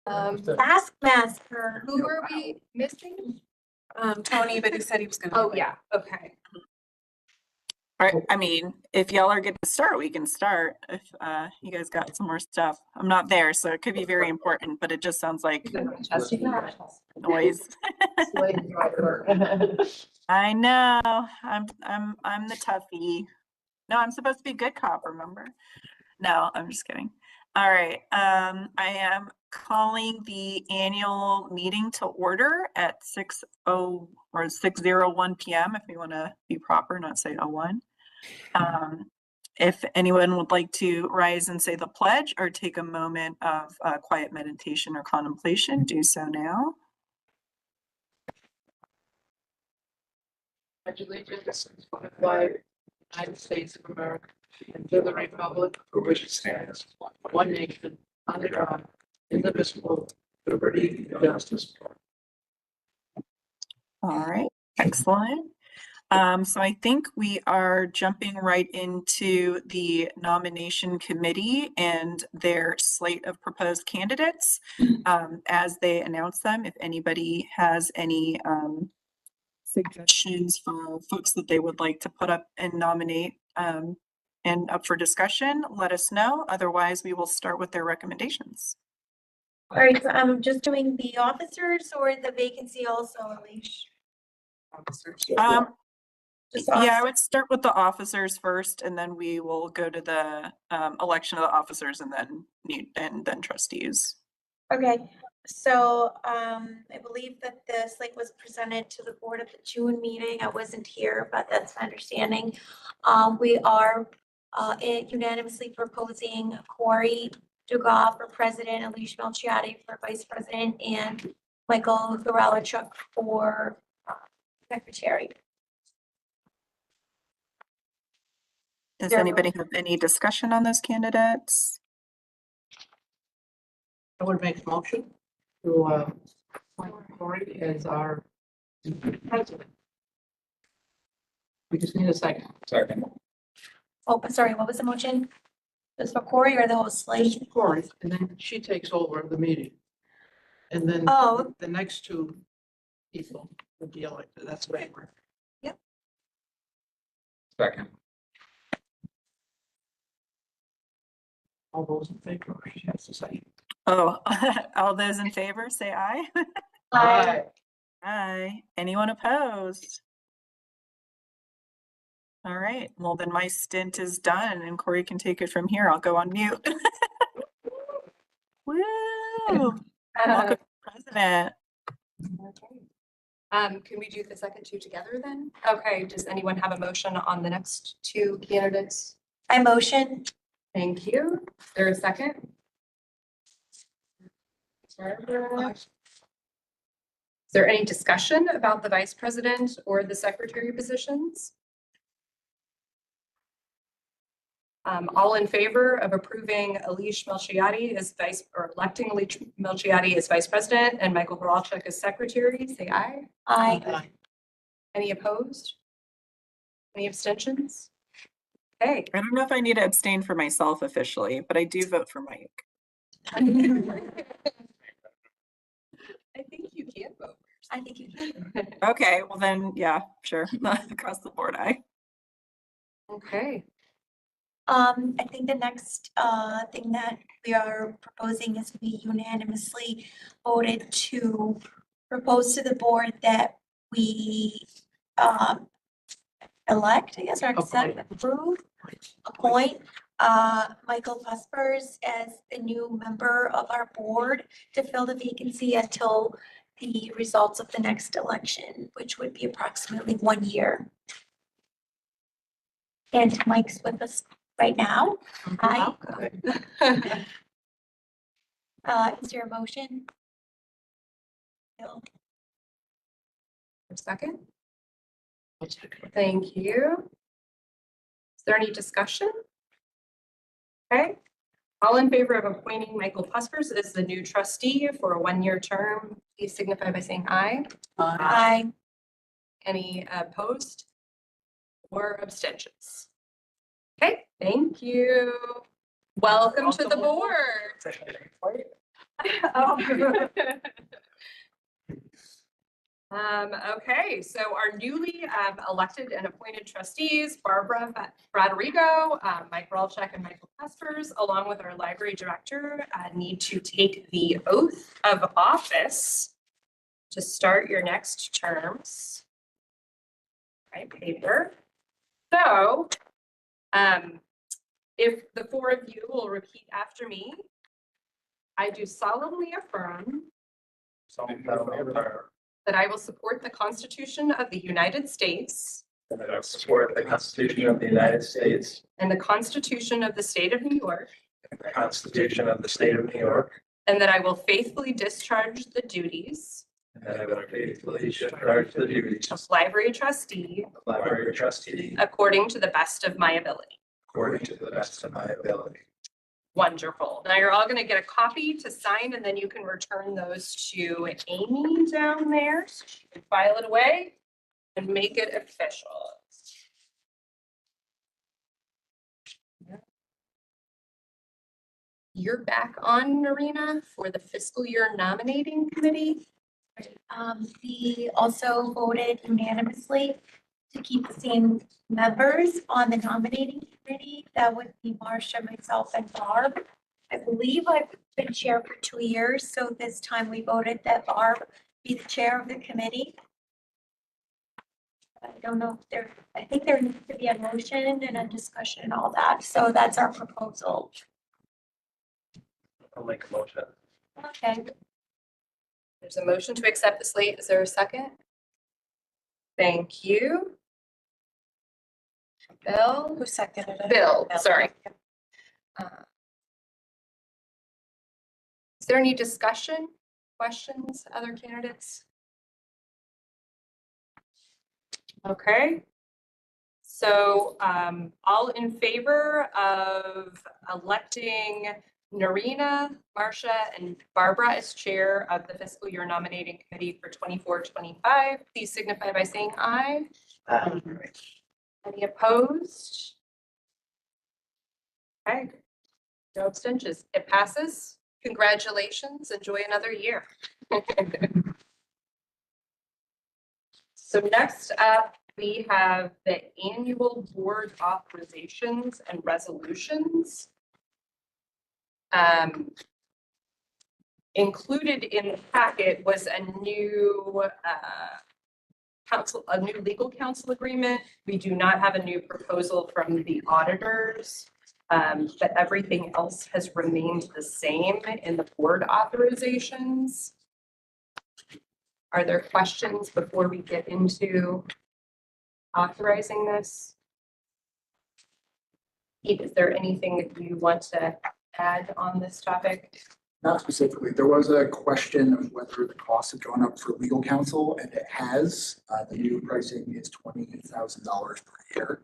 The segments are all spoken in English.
Taskmaster. Who were we missing? Tony, but he said he was gonna. Oh, yeah, okay. All right, I mean, if y'all are good to start, we can start. If you guys got some more stuff. I'm not there, so it could be very important, but it just sounds like noise. I know. I'm the toughie. No, I'm supposed to be good cop, remember? No, I'm just kidding. All right. I am calling the annual meeting to order at 6:01 p.m. if we want to be proper, not say 01. If anyone would like to rise and say the pledge or take a moment of quiet meditation or contemplation, do so now. Pledge allegiance to the flag, United States of America, and to the republic for which it stands, one nation, under God, indivisible, with liberty and justice for all. All right, excellent. So I think we are jumping right into the nomination committee and their slate of proposed candidates as they announce them. If anybody has any suggestions for folks that they would like to put up and nominate and up for discussion, let us know. Otherwise, we will start with their recommendations. All right, so I'm just doing the officers or the vacancy also, Alicia? Just Yeah, I officers. would start with the officers first, and then we will go to the election of the officers and then trustees. Okay, so I believe that the slate was presented to the board at the June meeting. I wasn't here, but that's my understanding. We are unanimously proposing Corey Dugas for president, Alicia Melchiotti for vice president, and Michael Gorelichuk for secretary. Does There- anybody have any discussion on those candidates? I would make a motion to appoint Cory as our president. We just need a second. Second. Oh, sorry, what was the motion? Just for Corey or the whole slate? Cory, and then she takes over the meeting. And then Oh. the next two people would be elected. That's the way it works. Second. All those in favor, she has to say. Oh, all those in favor, say aye. Aye. Aye. Anyone opposed? All right, well then my stint is done and Corey can take it from here. I'll go on mute. Woo! Welcome, President. Can we do the second two together then? Okay, does anyone have a motion on the next two candidates? I motion. Thank you. Is there a second? Is there any discussion about the vice president or the secretary positions? All in favor of approving Alicia Melchiotti as electing Alicia Melchiotti as vice president and Michael Gorelichuk as secretary, say aye. Aye. Any opposed? Any abstentions? Okay. I don't know if I need to abstain for myself officially, but I do vote for Mike. I think you can vote. I think you can. Okay, well then, yeah, sure. Across the board, aye. Okay. I think the next thing that we are proposing is we unanimously voted to propose to the board that we elect, I guess, or accept, approve, appoint Michael Vespers as the new member of our board to fill the vacancy until the results of the next election, which would be approximately 1 year. And Mike's with us right now. Hi. Is there a motion? No. A second. Thank you. Is there any discussion? Okay. All in favor of appointing Michael Vespers as the new trustee for a 1-year term, please signify by saying aye. Aye. Any opposed or abstentions? Okay, thank you. Welcome to the board. Okay, so our newly elected and appointed trustees, Barbara Braderigo, Mike Ralchek, and Michael Pespers, along with our library director, need to take the oath of office to start your next terms. Right, paper. So, if the four of you will repeat after me. I do solemnly affirm that I will support the Constitution of the United States And that I will support the Constitution of the United States and the Constitution of the State of New York, and the Constitution of the State of New York, and that I will faithfully discharge the duties and that I will faithfully discharge the duties of library trustee of library trustee according to the best of my ability. according to the best of my ability. Wonderful. Now you're all going to get a copy to sign, and then you can return those to Amy down there. So she can file it away and make it official. You're back on, Narina, for the fiscal year nominating committee. We also voted unanimously to keep the same members on the nominating committee. That would be Marcia, myself, and Barb. I believe I've been chair for 2 years, so this time we voted that Barb be the chair of the committee. I don't know if I think there needs to be a motion and a discussion and all that, so that's our proposal. I'll make a motion. Okay, There's a motion to accept the slate. Is there a second? Thank you. Bill? Who seconded it? Bill, sorry. Is there any discussion, questions, other candidates? Okay. So all in favor of electing Narina, Marcia, and Barbara as chair of the fiscal year nominating committee for 24-25, please signify by saying aye. Any opposed? Okay. No abstentions. It passes. Congratulations. Enjoy another year. So next up, we have the annual board authorizations and resolutions. Included in the packet was a new legal counsel agreement. We do not have a new proposal from the auditors, but everything else has remained the same in the board authorizations. Are there questions before we get into authorizing this? Pete, is there anything that you want to add on this topic? Not specifically. There was a question of whether the costs have gone up for legal counsel, and it has. The new pricing is $20,000 per year.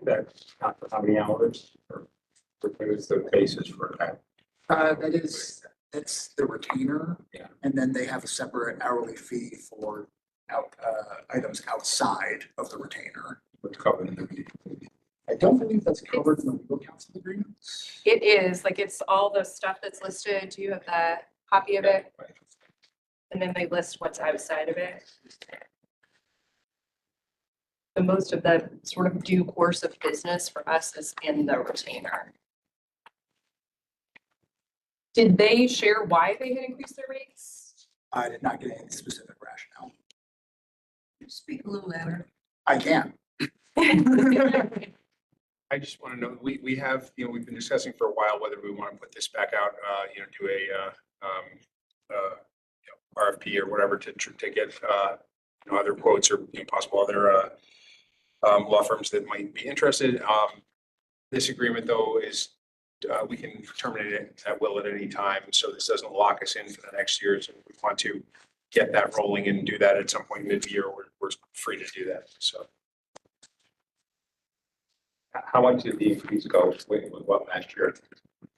That's not for how many hours or what is the basis for that? That's the retainer. Yeah. And then they have a separate hourly fee for items outside of the retainer. What's covered in the I don't believe that's covered in the legal counsel agreement. It is, like, it's all the stuff that's listed. Do you have the copy of it? And then they list what's outside of it. The most of the sort of due course of business for us is in the retainer. Did they share why they had increased their rates? I did not get any specific rationale. Speak a little louder. I can. I just want to know, we have, we've been discussing for a while whether we want to put this back out, do a RFP or whatever to get, other quotes or possible other law firms that might be interested. This agreement, though, is we can terminate it at will at any time. So this doesn't lock us in for the next year. So if we want to get that rolling and do that at some point mid-year, we're free to do that. So. How much did the increase go with what last year?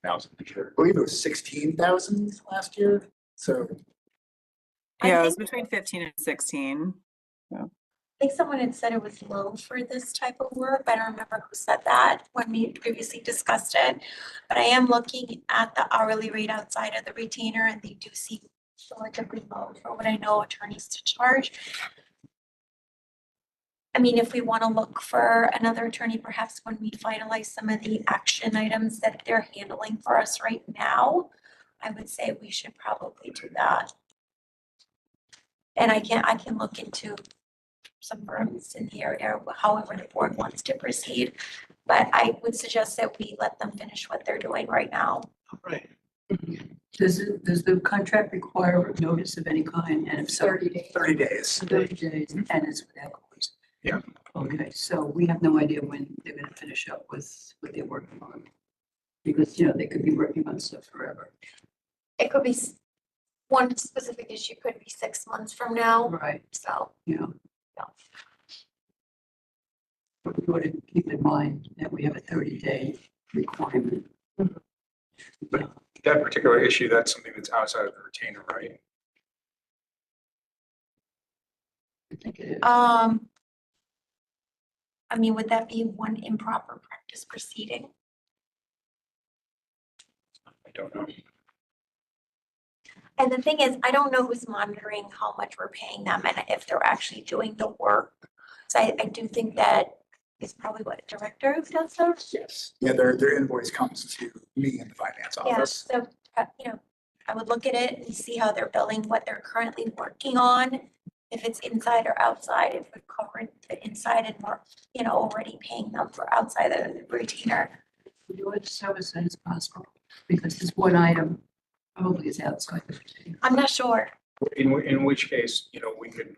Now it's this year. I believe it was 16,000 last year. So Yeah, it was between 15 and 16. think someone had said it was low for this type of work. I don't remember who said that when we previously discussed it. But I am looking at the hourly rate outside of the retainer and they do seem relatively low for what I know attorneys to charge. I mean, if we want to look for another attorney, perhaps when we finalize some of the action items that they're handling for us right now, I would say we should probably do that. And I can look into some firms in the area, however the board wants to proceed. But I would suggest that we let them finish what they're doing right now. Right. Does the contract require a notice of any kind? And if so, 30 days. 30 days. 30 days, and it's without notice? Yeah. Okay, so we have no idea when they're gonna finish up with what they're working on. Because, you know, they could be working on stuff forever. It could be, one specific issue could be 6 months from now, Right, so. yeah. But we ought to keep in mind that we have a 30-day requirement. But that particular issue, that's something that's outside of the retainer, right? I think it is. I mean, would that be one improper practice proceeding? I don't know. And the thing is, I don't know who's monitoring how much we're paying them and if they're actually doing the work. So I do think that is probably what a director who does those. Yes. Yeah, their invoice comes to me in the finance Yeah, office. so, you know, I would look at it and see how they're billing, what they're currently working on. If it's inside or outside, if we cover the inside and we're, you know, already paying them for outside of the retainer. We ought to have as soon as possible, because this one item probably is outside the routine. I'm not sure. In which case, you know, we could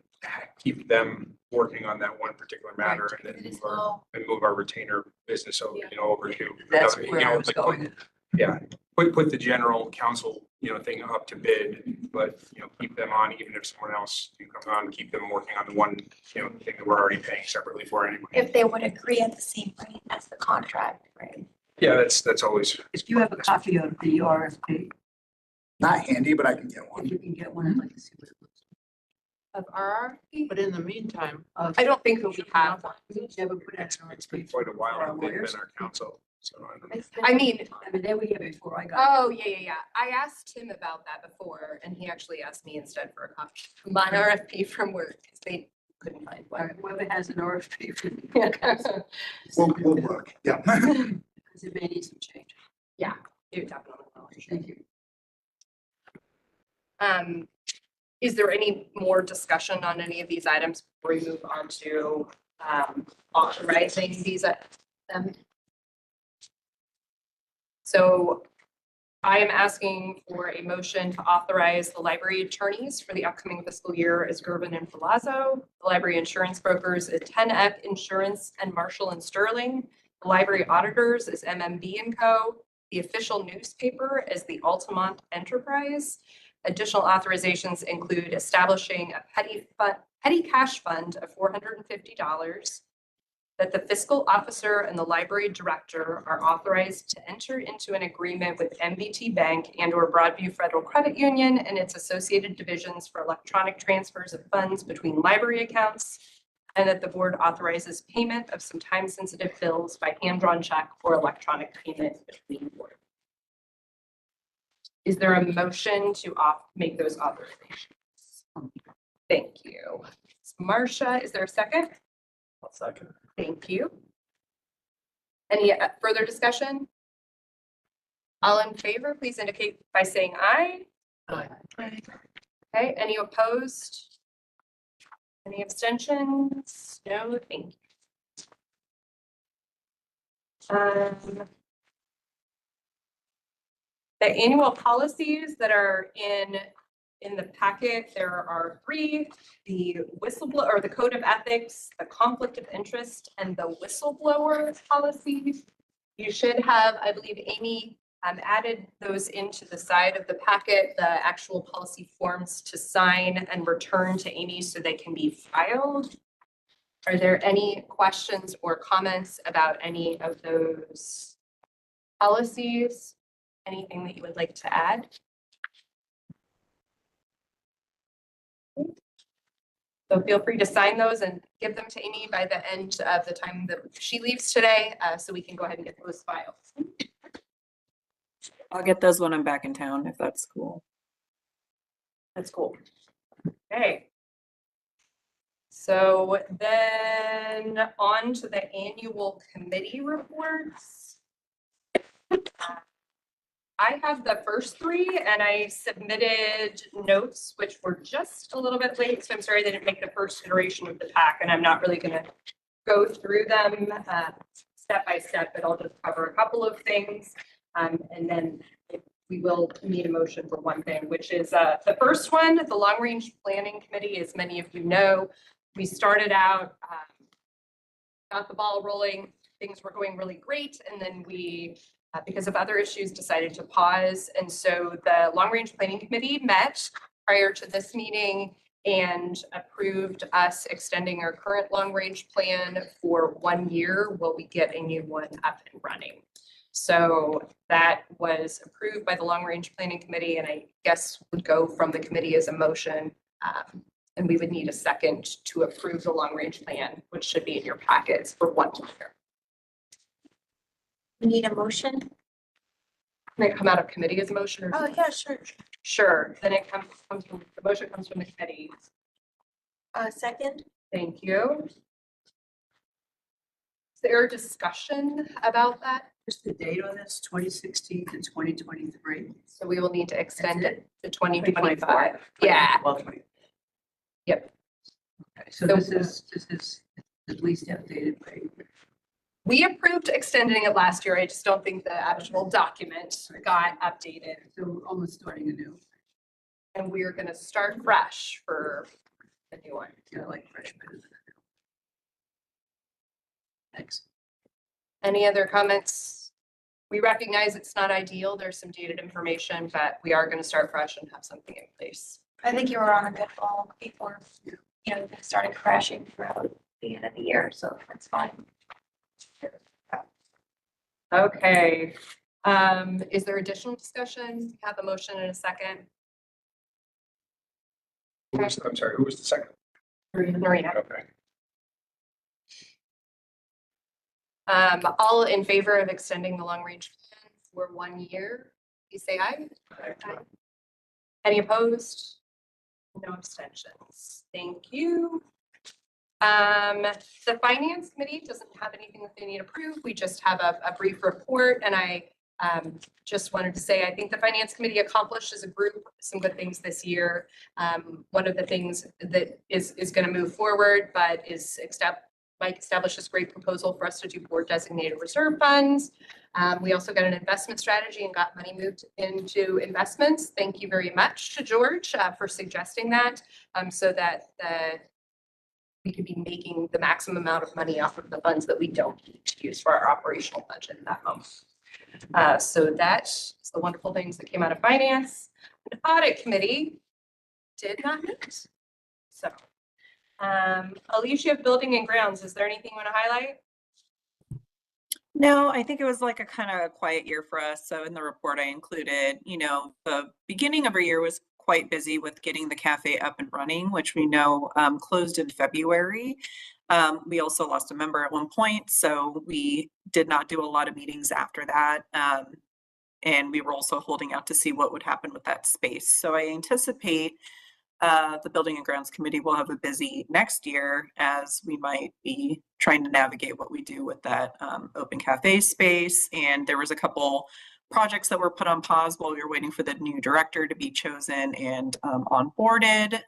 keep them working on that one particular matter and then move our retainer business over, you know, over to. That's another, you where know, I was like, going. Yeah, put the general counsel, you know, thing up to bid, but, you know, keep them on, even if someone else can come on, keep them working on the one, you know, thing that we're already paying separately for anyway. If they would agree at the same rate as the contract, right? Yeah, that's always. If you have a copy of the RFP, Not handy, but I can get one. if you can get one, I'd like to see what it looks Of RRP? But in the meantime, like. I don't think that we have one. We never put out an It's been RFP quite a while for our since they've lawyers. been our counsel, so I don't know. I mean, I mean, they were here before I got. oh, yeah. I asked him about that before and he actually asked me instead for a copy of my RFP from work because they couldn't find All one. right, whoever has an RFP, We'll look, yeah. because it may need some change. You definitely will. Thank you. Is there any more discussion on any of these items before we move on to authorizing these? So I am asking for a motion to authorize the library attorneys for the upcoming fiscal year as Gervin and Palazzo, the library insurance brokers at 10F Insurance and Marshall and Sterling, the library auditors as MMB and Co., the official newspaper as the Altamont Enterprise. Additional authorizations include establishing a petty cash fund of $450, that the fiscal officer and the library director are authorized to enter into an agreement with MBT Bank and/or Broadview Federal Credit Union and its associated divisions for electronic transfers of funds between library accounts, and that the board authorizes payment of some time-sensitive bills by hand-drawn check or electronic payment between board. Is there a motion to make those authorizations? Thank you. Marcia, is there a second? I'll second. Thank you. Any further discussion? All in favor, please indicate by saying aye. Aye. Okay, any opposed? Any abstentions? No, thank you. The annual policies that are in the packet, there are 3, the whistleblower, or the code of ethics, the conflict of interest, and the whistleblower policy. You should have, I believe Amy added those into the side of the packet, the actual policy forms to sign and return to Amy so they can be filed. Are there any questions or comments about any of those policies? Anything that you would like to add? So feel free to sign those and give them to Amy by the end of the time that she leaves today, so we can go ahead and get those filed. I'll get those when I'm back in town, if that's cool. That's cool. Okay. So then on to the annual committee reports. I have the first three and I submitted notes, which were just a little bit late. So I'm sorry they didn't make the first iteration of the pack, and I'm not really going to go through them step by step, but I'll just cover a couple of things. And then we will need a motion for one thing, which is the first one, the Long Range Planning Committee. As many of you know, we started out, got the ball rolling. Things were going really great. And then we, because of other issues, decided to pause. And so the Long Range Planning Committee met prior to this meeting and approved us extending our current long range plan for 1 year while we get a new one up and running. So that was approved by the Long Range Planning Committee, and I guess would go from the committee as a motion. And we would need a second to approve the long range plan, which should be in your packets for 1 year. We need a motion. Can it come out of committee as a motion? Or Oh, yeah, sure. Sure, then it comes from, the motion comes from the committee. Second? Thank you. Is there a discussion about that? Just the date on this, 2016 to 2023. So we will need to extend That's it to 2025. Yeah, yep. Okay, so this is at least updated by. We approved extending it last year. I just don't think the actual document got updated. So we're almost starting anew, And we're gonna start fresh for the new one. kind of like freshmen. Thanks. Any other comments? We recognize it's not ideal. There's some dated information, but we are gonna start fresh and have something in place. I think you were on a good ball before, you know, it started crashing throughout the end of the year, so that's fine. Okay, is there additional discussion? Have a motion in a second. I'm sorry, who was the second? Marina, Okay. all in favor of extending the long range plan for 1 year, please say aye. Aye. Any opposed? No abstentions. Thank you. The finance committee doesn't have anything that they need approved. We just have a brief report, and I just wanted to say, I think the finance committee accomplished as a group some good things this year. One of the things that is going to move forward, but Mike established this great proposal for us to do board designated reserve funds. We also got an investment strategy and got money moved into investments. Thank you very much to George for suggesting that, so that we could be making the maximum amount of money off of the funds that we don't need to use for our operational budget at that moment. So that's the wonderful things that came out of finance. The audit committee did not meet. So, Alicia, building and grounds, is there anything you want to highlight? No, I think it was like a kind of a quiet year for us. So in the report I included, the beginning of our year was quite busy with getting the cafe up and running, which we know closed in February. We also lost a member at one point, so we did not do a lot of meetings after that. And we were also holding out to see what would happen with that space. So I anticipate the Building and Grounds Committee will have a busy next year, as we might be trying to navigate what we do with that open cafe space. And there was a couple projects that were put on pause while we were waiting for the new director to be chosen and onboarded.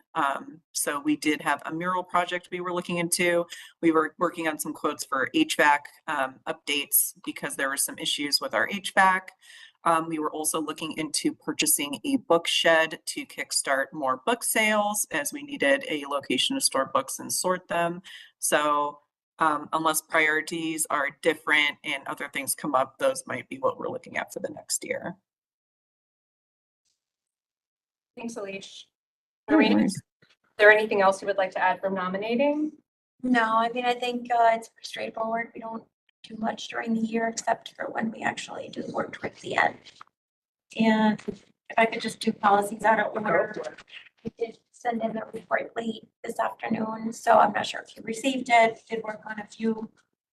So we did have a mural project we were looking into. We were working on some quotes for HVAC updates because there were some issues with our HVAC. We were also looking into purchasing a book shed to kickstart more book sales, as we needed a location to store books and sort them. So unless priorities are different and other things come up, those might be what we're looking at for the next year. Thanks, Alicia. No Marina, worries. is there anything else you would like to add from nominating? No, I mean, I think it's pretty straightforward. We don't do much during the year except for when we actually do work towards the end. And if I could just do policies out of order. We did send in the report late this afternoon, so I'm not sure if you received it. Did work on a few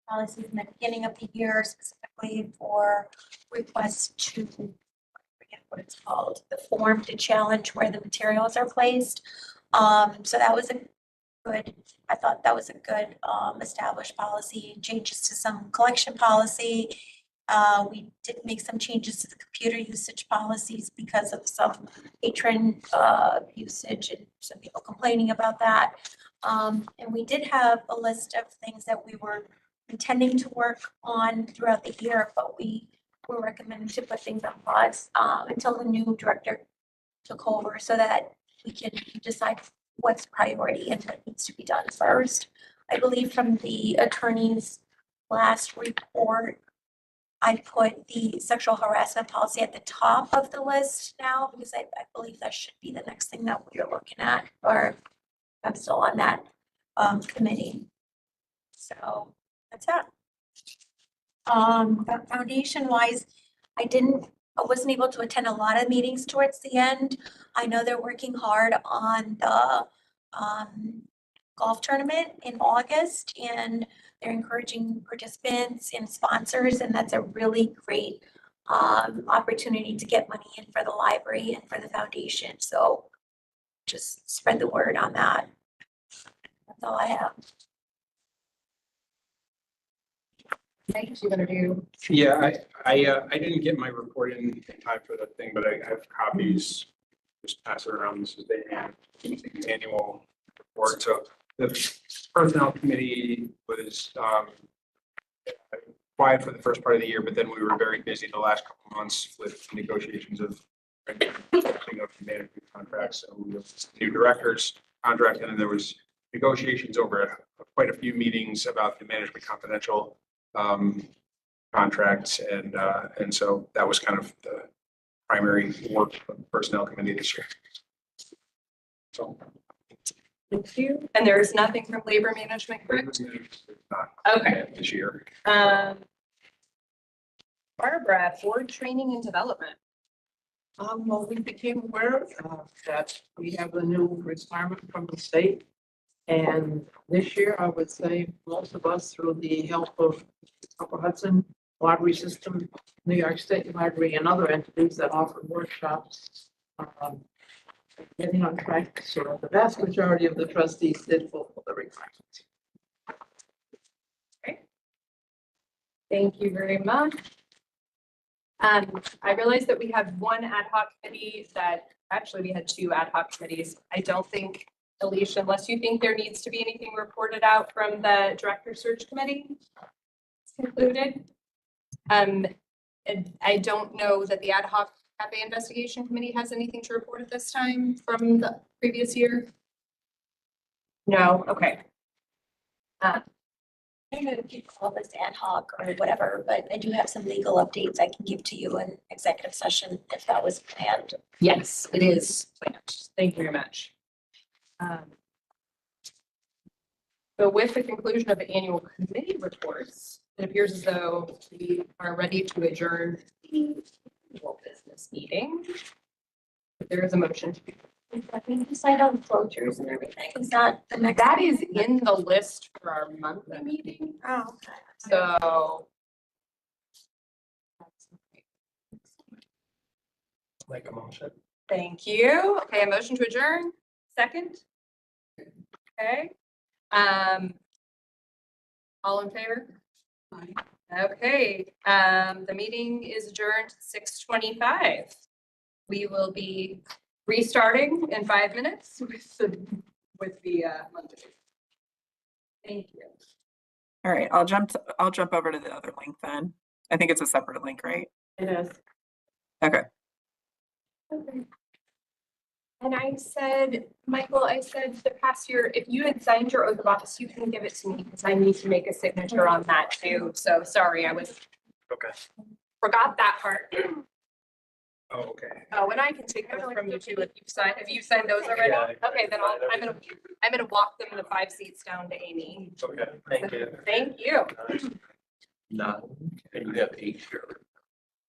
policies in the beginning of the year, specifically for requests to, I forget what it's called, the form to challenge where the materials are placed. So that was a good, I thought that was a good established policy, changes to some collection policy. We did make some changes to the computer usage policies because of some patron usage and some people complaining about that. And we did have a list of things that we were intending to work on throughout the year, but we were recommending to put things on pause until the new director took over so that we can decide what's priority and what needs to be done first. I believe from the attorney's last report, I put the sexual harassment policy at the top of the list now because I believe that should be the next thing that we're looking at, or I'm still on that committee. So that's that. Foundation wise, I wasn't able to attend a lot of meetings towards the end. I know they're working hard on the golf tournament in August, and they're encouraging participants and sponsors, and that's a really great opportunity to get money in for the library and for the foundation. So just spread the word on that. That's all I have. Thanks, you gonna do? Yeah, I didn't get my report in time for the thing, but I have copies. Just pass it around. This is the annual report. So the personnel committee was quiet for the first part of the year, but then we were very busy the last couple of months with negotiations of management contracts. So we have new directors contract, and then there was negotiations over quite a few meetings about the management confidential contracts, and so that was kind of the primary work of the personnel committee this year. So. Thank you. And there's nothing from labor management, correct? Not Okay. this year. Barbara, board training and development. Well, we became aware that we have a new requirement from the state. And this year, I would say most of us, through the help of Upper Hudson Library System, New York State Library, and other entities that offer workshops, getting on track. So the vast majority of the trustees did fulfill the requirements. Thank you very much. I realized that we had one ad hoc committee actually we had two ad hoc committees. I don't think, Alicia, unless you think there needs to be anything reported out from the director search committee, it's concluded. And I don't know that the ad hoc cafe investigation committee has anything to report at this time from the previous year. No, okay. I don't know if you call this ad hoc or whatever, but I do have some legal updates I can give to you in executive session if that was planned. Yes, it is planned. Thank you very much. So with the conclusion of the annual committee reports, it appears as though we are ready to adjourn the annual business meeting. There is a motion to be. I think decide on closures and everything. Is that the next? That is in the list for our monthly meeting, Oh, okay. so. Make a motion. Thank you. Okay, a motion to adjourn, second? Okay. All in favor? Okay, the meeting is adjourned 6:25. We will be restarting in 5 minutes with the Monday. Thank you. All right, I'll jump over to the other link then. I think it's a separate link, right? It is. Okay. Okay. And I said, Michael, the past year, if you had signed your oath of office, you can give it to me because I need to make a signature on that too. So sorry, I forgot that part. Oh, okay. Oh, and I can take those from you too if you've signed. Have you signed those already? Yeah, I- Okay, then I'm gonna walk them the 5 seats down to Amy. Okay, thank you. Thank you. No, and you have 8 here.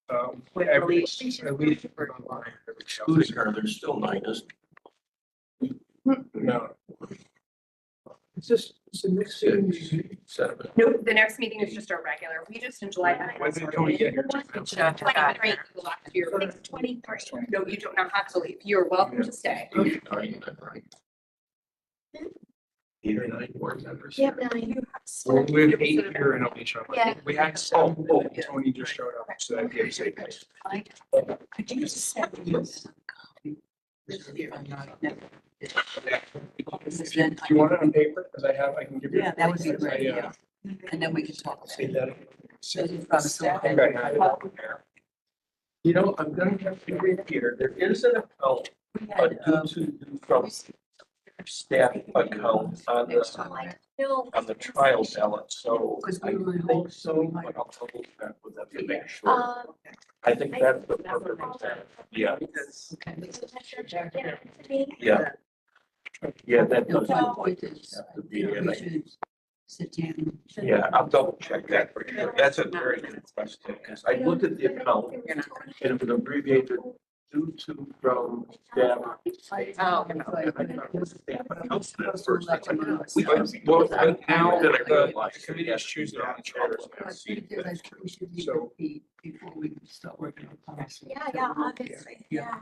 At least. Who's there? There's still 9, isn't No. It's just, it's the next thing. Nope, the next meeting is just our regular. We just in July. When can we get here? 23. You're- 23. No, you do not have to leave. You're welcome to stay. 8 or 9 board members. Yep, 9. Well, we have 8 here and only showed up. Yeah. We had, Tony just showed up, so that gives 8. Could you send me some copy? If I'm not- no. Then Do you want it on paper? Because I can give you. Yeah, that would be I, great, yeah. And then we can talk about Say it. that. So you promise to- I think I have it. You know, I'm gonna have to read here, there is an account, We a had, due to from staff account on the trial ballot, so Because I we were in think hold, so, we but might- I'll double check with them to make sure. Um, I think that's the purpose of that, yeah, Okay. yeah, yeah, that No, does. my point is, To be you know, in we a- should sit down. Yeah, I'll double check that for sure, that's a very good question, because I looked at the account, and it was abbreviated due to from staff. Oh. Well, but now the committees choose their own chairs now. I think that I think we should leave So- it be before we start working on policy. Yeah, obviously, yeah.